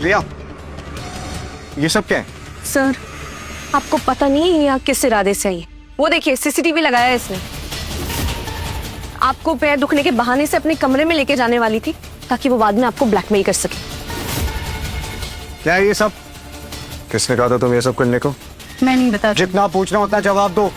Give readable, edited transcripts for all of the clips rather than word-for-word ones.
रिया, ये सब क्या है? सर, आपको पता नहीं है यहाँ किस इरादे से आई है? वो देखिए सीसीटीवी लगाया है इसने। आपको पैर दुखने के बहाने से अपने कमरे में लेके जाने वाली थी ताकि वो बाद में आपको ब्लैकमेल कर सके। क्या है ये सब? किसने कहा था तुम ये सब करने को? मैं नहीं बता। जितना पूछ रहा हूं उतना जवाब दो।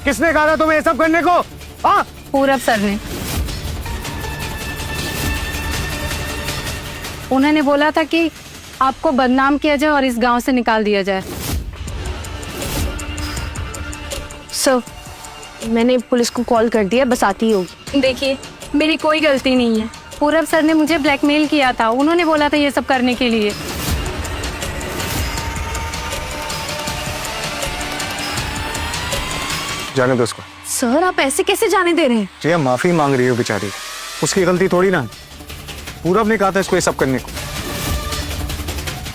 किसने कहा था तुम्हें ये सब करने को? हाँ? पूरब सर ने। उन्होंने बोला था कि आपको बदनाम किया जाए और इस गांव से निकाल दिया जाए। सर, मैंने पुलिस को कॉल कर दिया, बस आती ही होगी। देखिए, मेरी कोई गलती नहीं है। पूरब सर ने मुझे ब्लैकमेल किया था, उन्होंने बोला था ये सब करने के लिए। जाने दो उसको। सर, आप ऐसे कैसे जाने दे रहे हैं? रिया माफी मांग रही हो बेचारी, उसकी गलती थोड़ी ना। पूरब ने कहा था इसको ये सब करने को।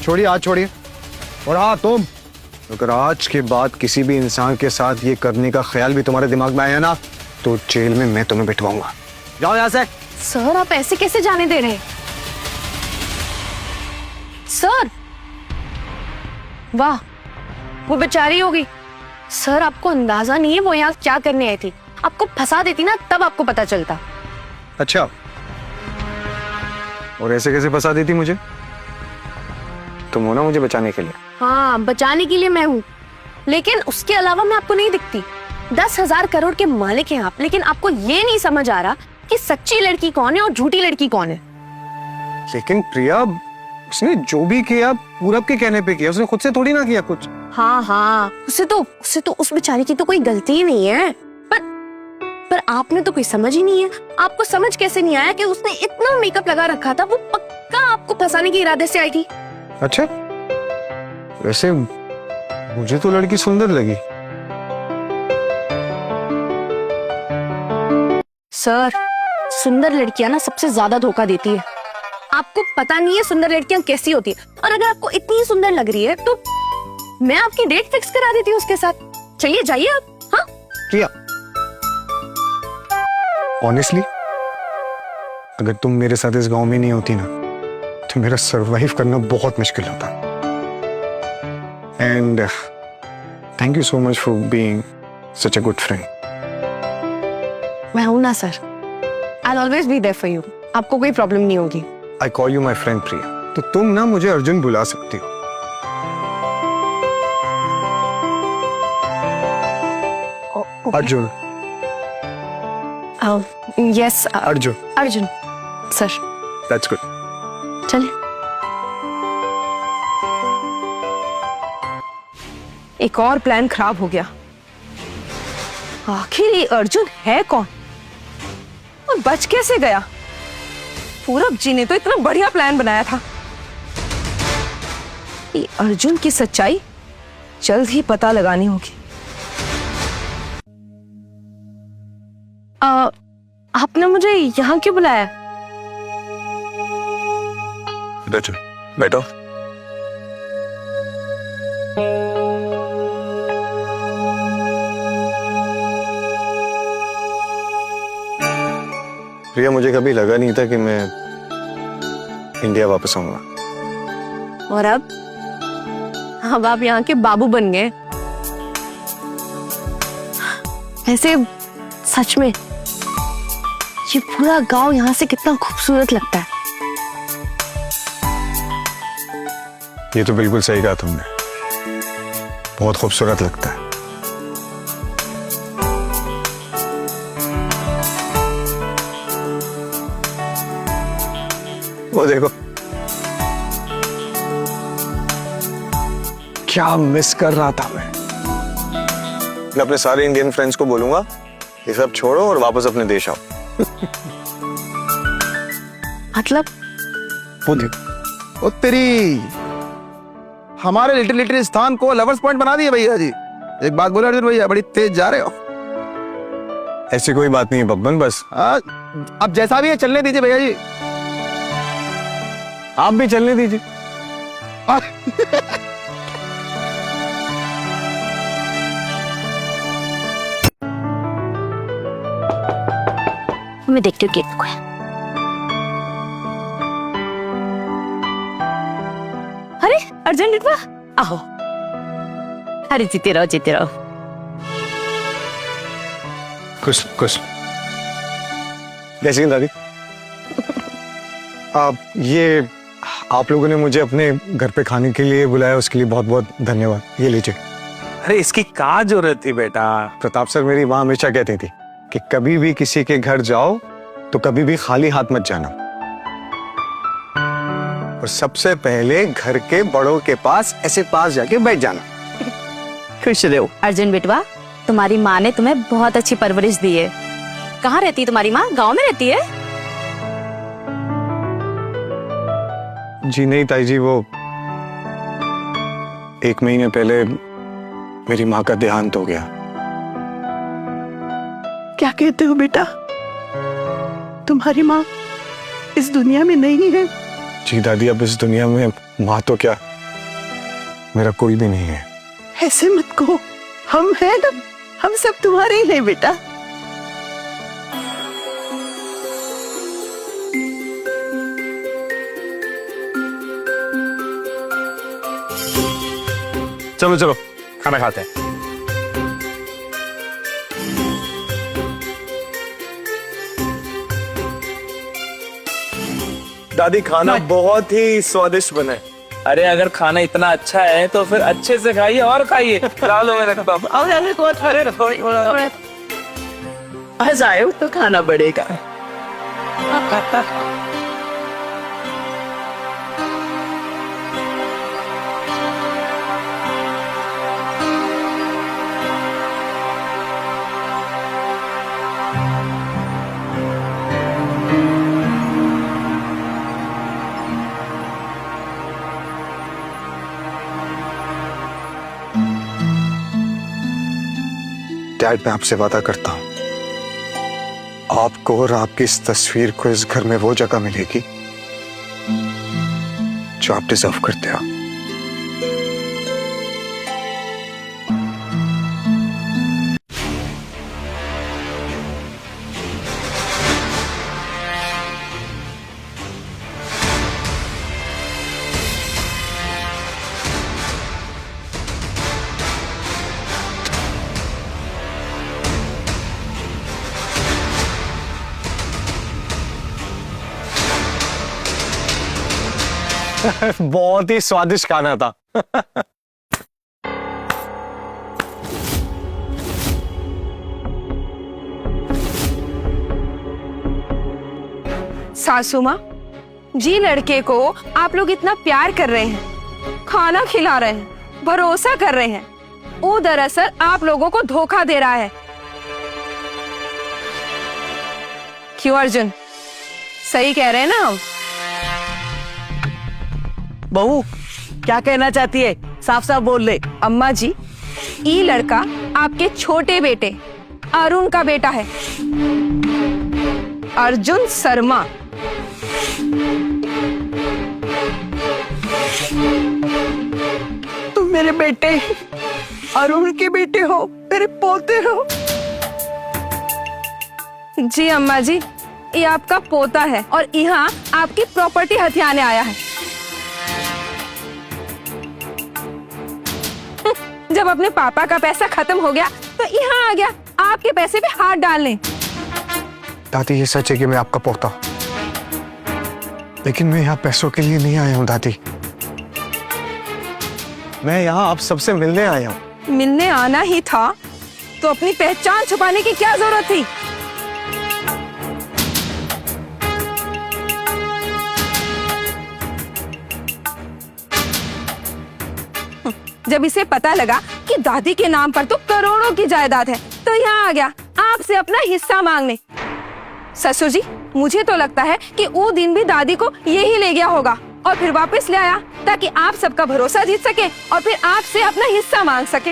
छोड़िए, हाथ छोड़िए। और हाँ तुम, अगर आज के बाद किसी भी इंसान के साथ ये करने का ख्याल भी तुम्हारे दिमाग में आया ना, तो जेल में मैं तुम्हें बिठवाऊंगा। जाओ यहाँ से। सर, आप ऐसे कैसे जाने दे रहे हैं? सर, वाह, वो बेचारी होगी। सर, आपको अंदाजा नहीं है वो यहाँ क्या करने आई थी। आपको फंसा देती ना, तब आपको पता चलता। अच्छा, और ऐसे कैसे फंसा देती मुझे? तुम हो ना मुझे बचाने के लिए। हाँ, बचाने के लिए मैं हूँ, लेकिन उसके अलावा मैं आपको नहीं दिखती। 10,000 करोड़ के मालिक हैं आप, लेकिन आपको ये नहीं समझ आ रहा कि सच्ची लड़की कौन है और झूठी लड़की कौन है। लेकिन प्रिया, उसने जो भी किया पूरब के कहने पे किया, उसने खुद से थोड़ी ना किया कुछ। हाँ, उसे तो उस बेचारी की तो कोई गलती ही नहीं है। पर आपने तो कोई समझ ही नहीं है। आपको समझ कैसे नहीं आया कि उसने इतना मेकअप लगा रखा था, वो पक्का आपको फंसाने के इरादे से आई थी। अच्छा, वैसे मुझे तो लड़की सुंदर लगी। सर, सुंदर लड़कियां ना सबसे ज्यादा धोखा देती है। आपको पता नहीं है सुंदर लड़कियां कैसी होती है। और अगर आपको इतनी सुंदर लग रही है तो मैं आपकी डेट फिक्स करा देती हूँ उसके साथ। चलिए जाइए आप। हाँ प्रिया, ऑनेस्टली अगर तुम मेरे साथ इस गांव में नहीं होती ना, तो मेरा सरवाइव करना बहुत मुश्किल होता। And thank you so much for being such a good friend. मैं हूं ना sir, I'll always be there for you। आपको कोई प्रॉब्लम नहीं होगी। I call you my friend Priya. तो तुम ना मुझे अर्जुन बुला सकती हो। Arjun. Yes Arjun. Arjun sir. That's good. चलिए। एक और प्लान खराब हो गया। आखिर ये अर्जुन है कौन और बच कैसे गया? पूरब जी ने तो इतना बढ़िया प्लान बनाया था। ये अर्जुन की सच्चाई जल्द ही पता लगानी होगी। आपने मुझे यहाँ क्यों बुलाया? बैठो। प्रिया, मुझे कभी लगा नहीं था कि मैं इंडिया वापस आऊंगा। और अब आप यहाँ के बाबू बन गए। ऐसे सच में ये पूरा गांव यहाँ से कितना खूबसूरत लगता है। ये तो बिल्कुल सही कहा तुमने, बहुत खूबसूरत लगता है। वो देखो क्या मिस कर रहा था मैं अपने सारे इंडियन फ्रेंड्स को बोलूंगा ये सब छोड़ो और वापस अपने देश आओ। मतलब? वो देखो, ओ तेरी, हमारे लिटिल स्थान को लवर्स पॉइंट बना दिए भैया जी। एक बात बोले अर्जुन भैया, बड़ी तेज जा रहे हो। ऐसी कोई बात नहीं है बब्बन, बस अब जैसा भी है चलने दीजिए भैया जी। आप भी चलने दीजिए। मैं देखती हूँ गेट को। अरे अर्जुन बेटवा आओ। अरे जीते रहो जीते रहो। खुश खुश। जैसी दादी। ये आप लोगों ने मुझे अपने घर पे खाने के लिए बुलाया, उसके लिए बहुत बहुत धन्यवाद। ये लीजिए। अरे इसकी क्या जरूरत थी बेटा? प्रताप सर, मेरी माँ हमेशा कहती थी कि कभी भी किसी के घर जाओ तो कभी भी खाली हाथ मत जाना, और सबसे पहले घर के बड़ों के पास ऐसे पास जाके बैठ जाना। खुश रहो। अर्जुन बेटवा, तुम्हारी माँ ने तुम्हें बहुत अच्छी परवरिश दी है। कहाँ रहती है तुम्हारी माँ? गांव में रहती है? जी नहीं ताई जी, वो 1 महीने पहले मेरी माँ का देहांत हो गया। क्या कहते हो बेटा? तुम्हारी माँ इस दुनिया में नहीं है? जी दादी, अब इस दुनिया में माँ तो क्या, मेरा कोई भी नहीं है। ऐसे मत कहो, हम हैं ना, हम सब तुम्हारे ही हैं बेटा। चलो चलो खाना खाते हैं। दादी खाना बहुत ही स्वादिष्ट बना है। अरे अगर खाना इतना अच्छा है तो फिर अच्छे से खाइए और खाइए। लो मैं रखता हूँ। आए तो खाना बढ़ेगा। डैड, मैं आपसे वादा करता हूं, आपको और आपकी इस तस्वीर को इस घर में वो जगह मिलेगी जो आप डिजर्व करते हो। बहुत ही स्वादिष्ट खाना था। सासू माँ जी, लड़के को आप लोग इतना प्यार कर रहे हैं, खाना खिला रहे हैं, भरोसा कर रहे हैं, वो दरअसल आप लोगों को धोखा दे रहा है। क्यों अर्जुन, सही कह रहे हैं ना हम? बहू क्या कहना चाहती है? साफ साफ बोल ले। अम्मा जी, ये लड़का आपके छोटे बेटे अरुण का बेटा है, अर्जुन शर्मा। तुम मेरे बेटे अरुण के बेटे हो, मेरे पोते हो। जी अम्मा जी, ये आपका पोता है और यहाँ आपकी प्रॉपर्टी हथियाने आया है। जब अपने पापा का पैसा खत्म हो गया तो यहाँ आ गया आपके पैसे पे हाथ डालने। दादी, ये सच है कि मैं आपका पोता हूं, लेकिन मैं यहाँ पैसों के लिए नहीं आया हूँ दादी। मैं यहाँ आप सबसे मिलने आया हूँ। मिलने आना ही था तो अपनी पहचान छुपाने की क्या जरूरत थी? जब इसे पता लगा कि दादी के नाम पर तो करोड़ों की जायदाद है, तो यहाँ आ गया आपसे अपना हिस्सा मांगने। ससुर जी, मुझे तो लगता है कि वो दिन भी दादी को यही ले गया होगा और फिर वापस ले आया ताकि आप सबका भरोसा जीत सके और फिर आपसे अपना हिस्सा मांग सके।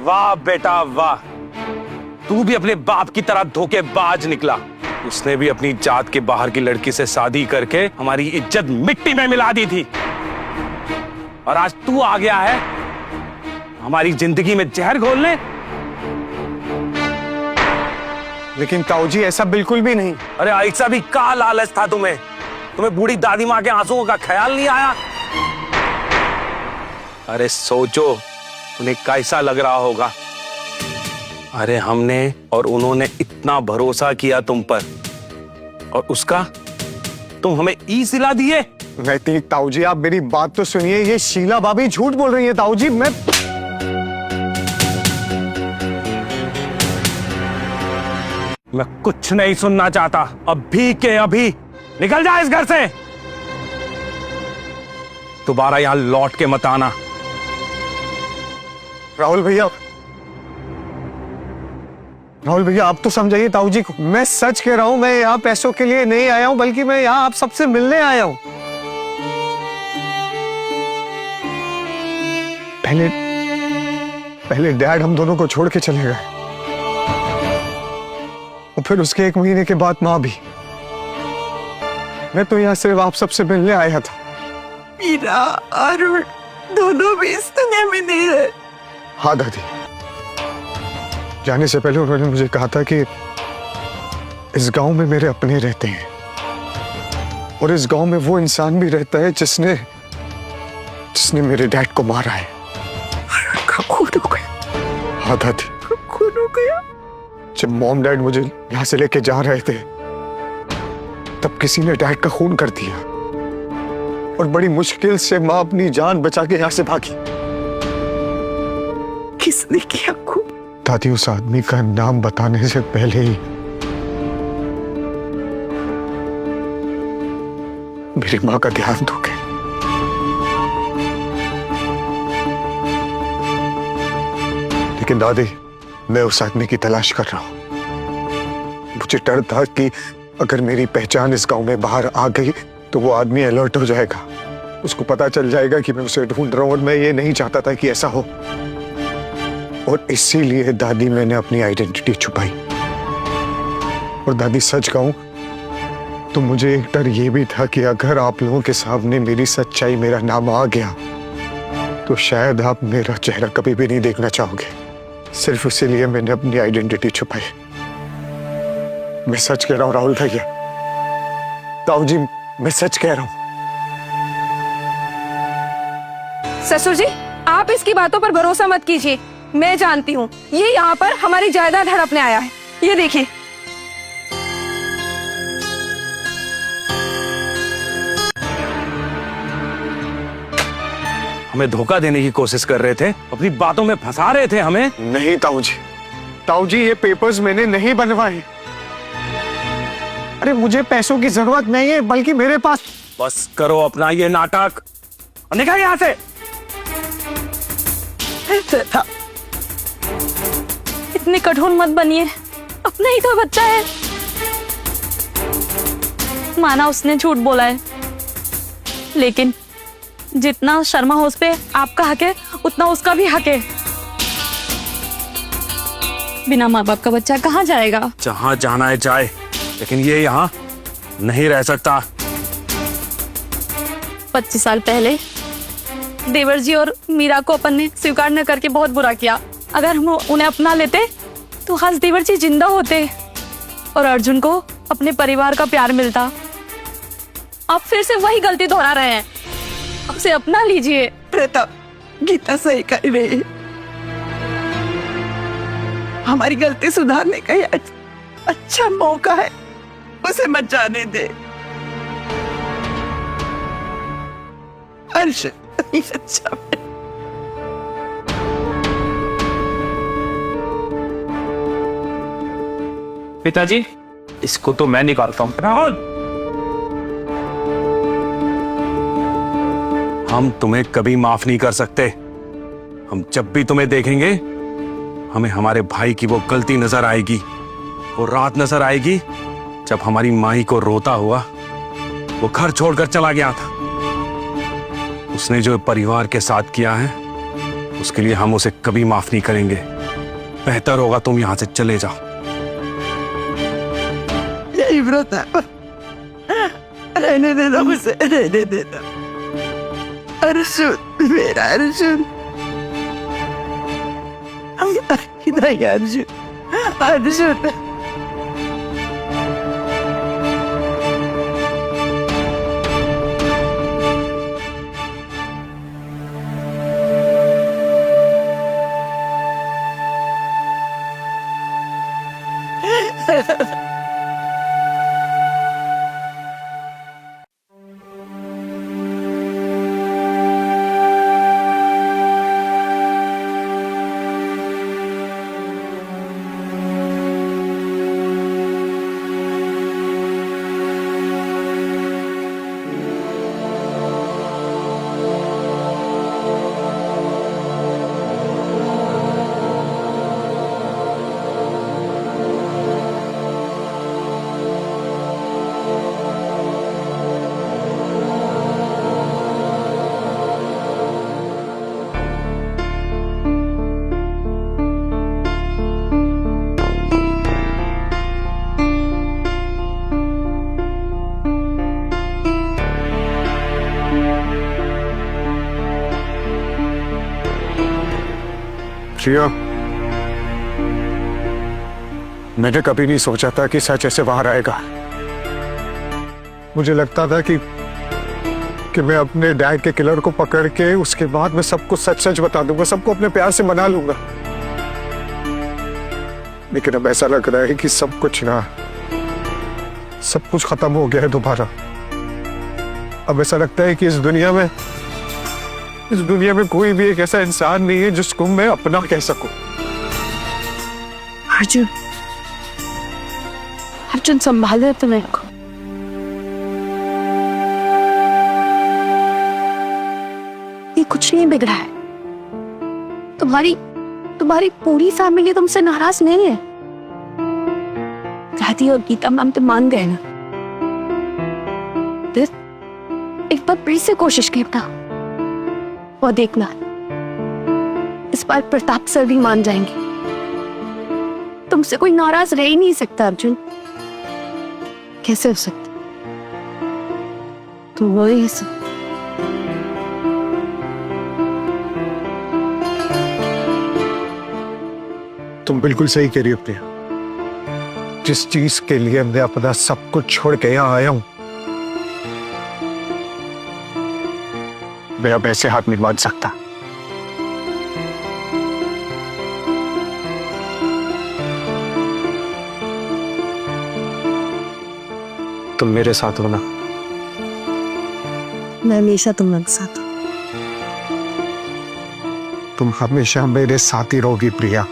वाह बेटा वाह, तू भी अपने बाप की तरह धोखेबाज निकला। उसने भी अपनी जात के बाहर की लड़की से शादी करके हमारी इज्जत मिट्टी में मिला दी थी, और आज तू आ गया है हमारी जिंदगी में जहर घोलने। लेकिन ताऊ जी, ऐसा बिल्कुल भी नहीं। अरे ऐसा भी क्या लालच था तुम्हें? तुम्हें बूढ़ी दादी माँ के आंसुओं का ख्याल नहीं आया? अरे सोचो उन्हें कैसा लग रहा होगा। अरे हमने और उन्होंने इतना भरोसा किया तुम पर, और उसका तुम हमें ई सिला दिए। नहीं ताऊ जी, आप मेरी बात तो सुनिए। ये शीला भाभी झूठ बोल रही है ताऊ जी। मैं कुछ नहीं सुनना चाहता। अभी के अभी निकल जा इस घर से। दोबारा यहां लौट के मत आना। राहुल भैया आप तो समझाइए ताऊ जी को। मैं सच कह रहा हूं, मैं यहाँ पैसों के लिए नहीं आया हूं, बल्कि मैं यहाँ आप सबसे मिलने आया हूं। पहले डैड हम दोनों को छोड़ के चले गए, और फिर उसके 1 महीने के बाद माँ भी। मैं तो यहाँ सिर्फ आप सबसे मिलने आया था। मीरा, अरुण दोनों भी इस दुनिया में नहीं रहे। हाँ दादी, जाने से पहले उन्होंने मुझे कहा था कि इस गांव में मेरे अपने रहते हैं, और इस गांव में वो इंसान भी रहता है जिसने मेरे डैड को मारा है। खून हो गया। हाँ दादी, खून हो गया। जब मॉम डैड मुझे यहां से लेके जा रहे थे, तब किसी ने डैड का खून कर दिया, और बड़ी मुश्किल से माँ अपनी जान बचा के यहां से भागी। किसने किया खून? दादी, उस आदमी का नाम बताने से पहले ही मेरी माँ का देहांत हो गया। लेकिन दादी, मैं उस आदमी की तलाश कर रहा हूं। मुझे डर था कि अगर मेरी पहचान इस गांव में बाहर आ गई तो वो आदमी अलर्ट हो जाएगा, उसको पता चल जाएगा कि मैं उसे ढूंढ रहा हूं, और मैं ये नहीं चाहता था कि ऐसा हो। और इसीलिए दादी मैंने अपनी आइडेंटिटी छुपाई। और दादी, सच कहूं तो मुझे एक डर ये भी था कि अगर आप लोगों के सामने मेरी सच्चाई, मेरा नाम आ गया, तो शायद आप मेरा चेहरा कभी भी नहीं देखना चाहोगे। सिर्फ इसीलिए मैंने अपनी आइडेंटिटी छुपाई। मैं सच कह रहा हूं राहुल भैया, ताऊ जी, मैं सच कह रहा हूं। ससुर जी, आप इसकी बातों पर भरोसा मत कीजिए। मैं जानती हूँ ये यहाँ पर हमारी जायदाद हड़पने आया है। ये देखिए। हमें धोखा देने की कोशिश कर रहे थे, अपनी बातों में फंसा रहे थे हमें। नहीं ताऊ जी, ये पेपर्स मैंने नहीं बनवाए। अरे मुझे पैसों की जरूरत नहीं है, बल्कि मेरे पास। बस करो अपना ये नाटक और निकल यहां से। इतने कठोर मत बनिए, अपना ही तो बच्चा है। माना उसने झूठ बोला है, लेकिन जितना शर्मा हाउस पे आपका हक है, उतना उसका भी हक है। बिना माँ बाप का बच्चा कहाँ जाएगा? जहां जाना है जाए, लेकिन ये यहाँ नहीं रह सकता। 25 साल पहले देवर जी और मीरा को अपन ने स्वीकार न करके बहुत बुरा किया। अगर हम उन्हें अपना लेते तो हंस देवर जी जिंदा होते, और अर्जुन को अपने परिवार का प्यार मिलता। आप फिर से वही गलती दोहरा रहे हैं। उसे अपना लीजिए। प्रताप, गीता सही कह रही है। हमारी गलती सुधारने का ये अच्छा मौका है, उसे मत जाने दे। अर्श अच्छा है। पिताजी, इसको तो मैं निकालता हूं। राहुल, हम तुम्हें कभी माफ नहीं कर सकते। हम जब भी तुम्हें देखेंगे, हमें हमारे भाई की वो गलती नजर आएगी। वो रात नजर आएगी जब हमारी माई को रोता हुआ वो घर छोड़कर चला गया था। उसने जो परिवार के साथ किया है, उसके लिए हम उसे कभी माफ नहीं करेंगे। बेहतर होगा तुम यहां से चले जाओ। यही प्रताप, रहने देना मुझे, रहने देना। अर्जुन, मेरा अर्जुन, नहीं अर्जुन, अर्जुन। प्रिया, मैंने कभी नहीं सोचा था कि सच ऐसे बाहर आएगा। मुझे लगता था कि मैं अपने डैड के किलर को पकड़ के उसके बाद मैं सबको सच सच बता दूंगा, सबको अपने प्यार से मना लूंगा। लेकिन अब ऐसा लग रहा है कि सब कुछ खत्म हो गया है दोबारा। अब ऐसा लगता है कि इस दुनिया में कोई भी एक ऐसा इंसान नहीं है जिसको मैं अपना कह सकूं। अर्जुन, अर्जुन संभाले अपने को। ये कुछ नहीं बिगड़ा है। तुम्हारी पूरी फैमिली तुमसे नाराज नहीं है। दादी और गीता मैम तो मान गए ना। एक बार फिर से कोशिश करना और देखना, इस बार प्रताप सर भी मान जाएंगे। तुमसे कोई नाराज रह ही नहीं सकता अर्जुन। कैसे हो सकता? तुम हो ही सब। तुम बिल्कुल सही कह रही हो प्रिया। जिस चीज के लिए मैं अपना सब कुछ छोड़ के यहाँ आया हूं, मैं अब ऐसे हाथ नहीं बांध सकता। तुम मेरे साथ हो ना? मैं हमेशा तुम्हारे साथ हूं। तुम हमेशा मेरे साथ ही रहोगी प्रिया।